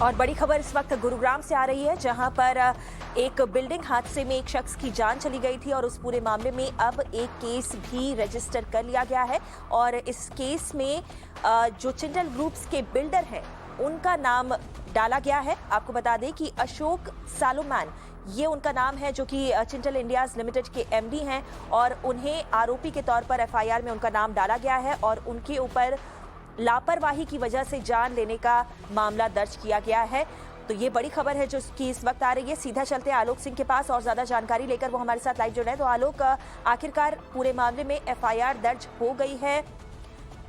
और बड़ी खबर इस वक्त गुरुग्राम से आ रही है, जहां पर एक बिल्डिंग हादसे में एक शख्स की जान चली गई थी और उस पूरे मामले में अब एक केस भी रजिस्टर कर लिया गया है। और इस केस में जो चिंटल ग्रुप्स के बिल्डर हैं उनका नाम डाला गया है। आपको बता दें कि अशोक सालोमान ये उनका नाम है, जो कि चिंटल इंडियाज लिमिटेड के एमडी हैं और उन्हें आरोपी के तौर पर एफआईआर में उनका नाम डाला गया है और उनके ऊपर लापरवाही की वजह से जान लेने का मामला दर्ज किया गया है। तो ये बड़ी खबर है जो कि इस वक्त आ रही है। सीधा चलते हैं आलोक सिंह के पास और ज्यादा जानकारी लेकर वो हमारे साथ लाइव जुड़ रहे हैं। तो आलोक, आखिरकार पूरे मामले में एफआईआर दर्ज हो गई है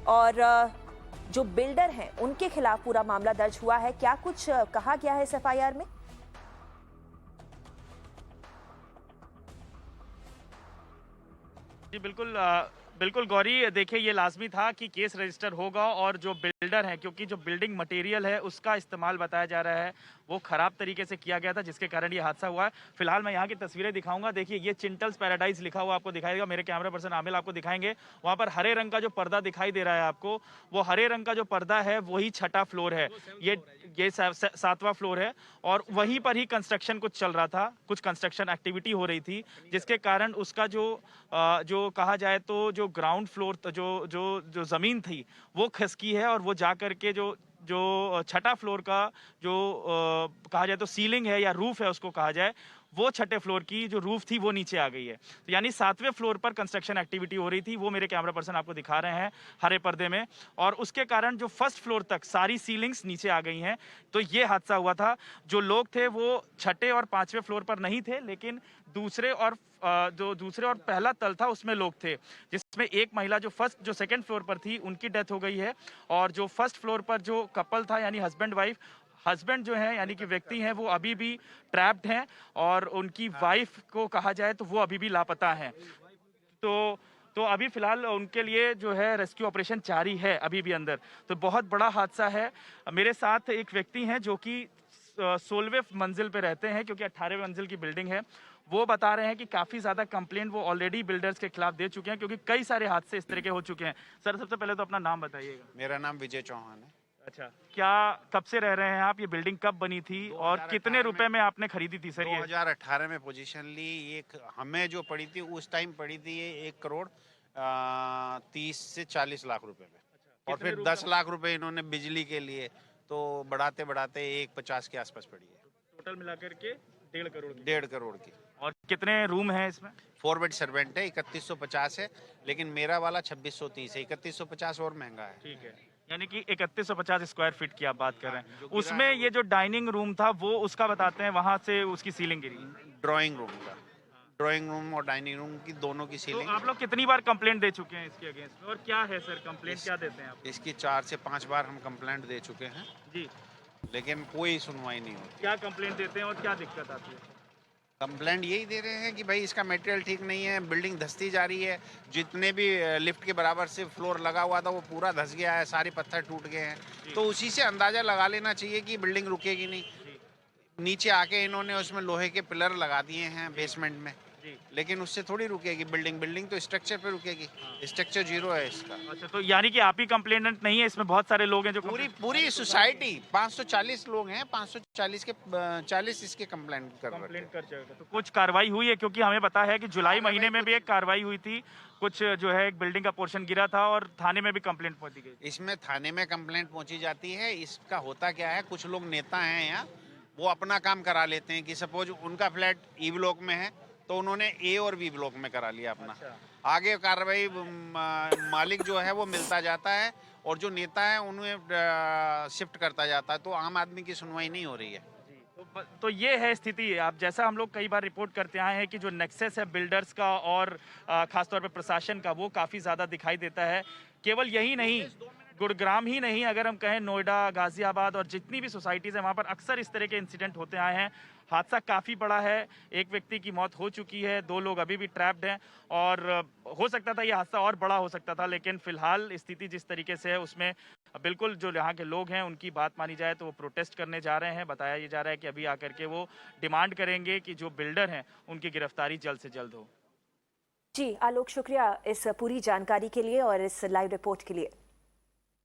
और जो बिल्डर हैं उनके खिलाफ पूरा मामला दर्ज हुआ है। क्या कुछ कहा गया है इस एफआईआर में? जी बिल्कुल गौरी, देखिए ये लाजमी था कि केस रजिस्टर होगा और जो बिल्डर है, क्योंकि जो बिल्डिंग मटेरियल है उसका इस्तेमाल बताया जा रहा है वो खराब तरीके से किया गया था, जिसके कारण ये हादसा हुआ है। फिलहाल मैं यहाँ की तस्वीरें दिखाऊंगा। देखिए ये चिंटल्स पैराडाइज लिखा हुआ आपको दिखाई देगा। मेरे कैमरा पर्सन आमिल आपको दिखाएंगे। वहाँ पर हरे रंग का जो पर्दा दिखाई दे रहा है आपको, वो हरे रंग का जो पर्दा है वही छठा फ्लोर है। ये 7वां फ्लोर है और वहीं पर ही कंस्ट्रक्शन कुछ चल रहा था, कुछ कंस्ट्रक्शन एक्टिविटी हो रही थी, जिसके कारण उसका जो कहा जाए तो जो ग्राउंड फ्लोर जो जमीन थी वो खिसकी है और वो जा करके जो छठा फ्लोर का जो कहा जाए तो सीलिंग है या रूफ है उसको कहा जाए, वो छठे फ्लोर की जो रूफ थी वो नीचे आ गई है। तो यानी 7वें फ्लोर पर कंस्ट्रक्शन एक्टिविटी हो रही थी, वो मेरे कैमरा पर्सन आपको दिखा रहे हैं हरे पर्दे में, और उसके कारण जो फर्स्ट फ्लोर तक सारी सीलिंग्स नीचे आ गई हैं। तो ये हादसा हुआ था। जो लोग थे वो छठे और 5वें फ्लोर पर नहीं थे, लेकिन दूसरे और पहला तल था उसमें लोग थे, जिसमें एक महिला जो सेकंड फ्लोर पर थी उनकी डेथ हो गई है। और जो फर्स्ट फ्लोर पर जो कपल था यानी हस्बैंड जो है यानी कि व्यक्ति हैं वो अभी भी ट्रैप्ड हैं और उनकी वाइफ को कहा जाए तो वो अभी भी लापता हैं। तो अभी फिलहाल उनके लिए जो है रेस्क्यू ऑपरेशन जारी है अभी भी अंदर। तो बहुत बड़ा हादसा है। मेरे साथ एक व्यक्ति हैं जो कि 16वें मंजिल पे रहते हैं, क्योंकि 18वें मंजिल की बिल्डिंग है। वो बता रहे हैं कि काफी ज्यादा कंप्लेंट वो ऑलरेडी बिल्डर्स के खिलाफ दे चुके हैं, क्योंकि कई सारे हादसे इस तरह के हो चुके हैं। सर, सबसे पहले तो अपना नाम बताइएगा। मेरा नाम विजय चौहान है। अच्छा, क्या कब से रह रहे हैं आप? ये बिल्डिंग कब बनी थी और कितने रुपए में आपने खरीदी थी सर? 2018 में पोजीशन ली। ये हमें जो पड़ी थी उस टाइम पड़ी थी ये 1 करोड़ 30 से 40 लाख रुपए में। अच्छा, और फिर 10 लाख रुपए इन्होंने बिजली के लिए, तो बढ़ाते बढ़ाते 1,50 के आसपास पड़ी है। टोटल मिलाकर के 1.5 करोड़ की। 1.5 करोड़ की। और कितने रूम हैं इसमें? 4 बेड सर्वेंट है, 3150 है, लेकिन मेरा वाला 2630 है। 3150 और महंगा है। ठीक है, यानी कि 3150 स्क्वायर फीट की आप बात कर रहे हैं। उसमें ये जो डाइनिंग रूम था वो उसका बताते हैं, वहां से उसकी सीलिंग गिरी। ड्राइंग रूम का, ड्राइंग रूम और डाइनिंग रूम की दोनों की सीलिंग। तो आप लोग कितनी बार कंप्लेंट दे चुके हैं इसके अगेंस्ट में, और क्या है सर कंप्लेंट क्या देते हैं आप? इसकी 4 से 5 बार हम कंप्लेंट दे चुके हैं जी, लेकिन कोई सुनवाई नहीं होती। क्या कंप्लेंट देते हैं और क्या दिक्कत आती है? कंप्लेंट यही दे रहे हैं कि भाई इसका मटेरियल ठीक नहीं है, बिल्डिंग धंसती जा रही है। जितने भी लिफ्ट के बराबर से फ्लोर लगा हुआ था वो पूरा धंस गया है, सारे पत्थर टूट गए हैं। तो उसी से अंदाजा लगा लेना चाहिए कि बिल्डिंग रुकेगी नहीं। नीचे आके इन्होंने उसमें लोहे के पिलर लगा दिए हैं बेसमेंट में, लेकिन उससे थोड़ी रुकेगी बिल्डिंग तो स्ट्रक्चर पे रुकेगी। स्ट्रक्चर जीरो है इसका। अच्छा, तो यानी कि आप ही कंप्लेनेंट नहीं है, इसमें बहुत सारे लोग हैं जो पूरी सोसाइटी 540 लोग हैं, 540 के 40 इसके कंप्लेंट कर जाएगा। तो कुछ कार्रवाई हुई है? क्योंकि हमें पता है कि जुलाई महीने में भी एक कार्रवाई हुई थी, कुछ जो है एक बिल्डिंग का पोर्शन गिरा था और थाने में भी कंप्लेंट पहुंची गई। इसमें थाने में कंप्लेंट पहुंची जाती है। इसका होता क्या है, कुछ लोग नेता हैं यहाँ, वो अपना काम करा लेते हैं कि सपोज उनका फ्लैट ई ब्लॉक में है तो उन्होंने ए और बी ब्लॉक में करा लिया अपना। अच्छा। आगे कार्रवाई मालिक जो है वो मिलता जाता है और जो नेता है उन्हें शिफ्ट करता जाता है, तो आम आदमी की सुनवाई नहीं हो रही है। तो ये है स्थिति। आप जैसा हम लोग कई बार रिपोर्ट करते आए हैं कि जो नेक्सस है बिल्डर्स का और खासतौर पर प्रशासन का, वो काफ़ी ज़्यादा दिखाई देता है। केवल यही नहीं, गुरुग्राम ही नहीं, अगर हम कहें नोएडा, गाजियाबाद और जितनी भी सोसाइटीज़ हैं वहाँ पर अक्सर इस तरह के इंसिडेंट होते आए हैं। हादसा काफ़ी बड़ा है, एक व्यक्ति की मौत हो चुकी है, 2 लोग अभी भी ट्रैप्ड हैं और हो सकता था ये हादसा और बड़ा हो सकता था, लेकिन फिलहाल स्थिति जिस तरीके से है उसमें बिल्कुल जो यहाँ के लोग हैं उनकी बात मानी जाए तो वो प्रोटेस्ट करने जा रहे हैं। बताया ये जा रहा है कि अभी आकर के वो डिमांड करेंगे कि जो बिल्डर हैं उनकी गिरफ्तारी जल्द से जल्द हो। जी आलोक, शुक्रिया इस पूरी जानकारी के लिए और इस लाइव रिपोर्ट के लिए।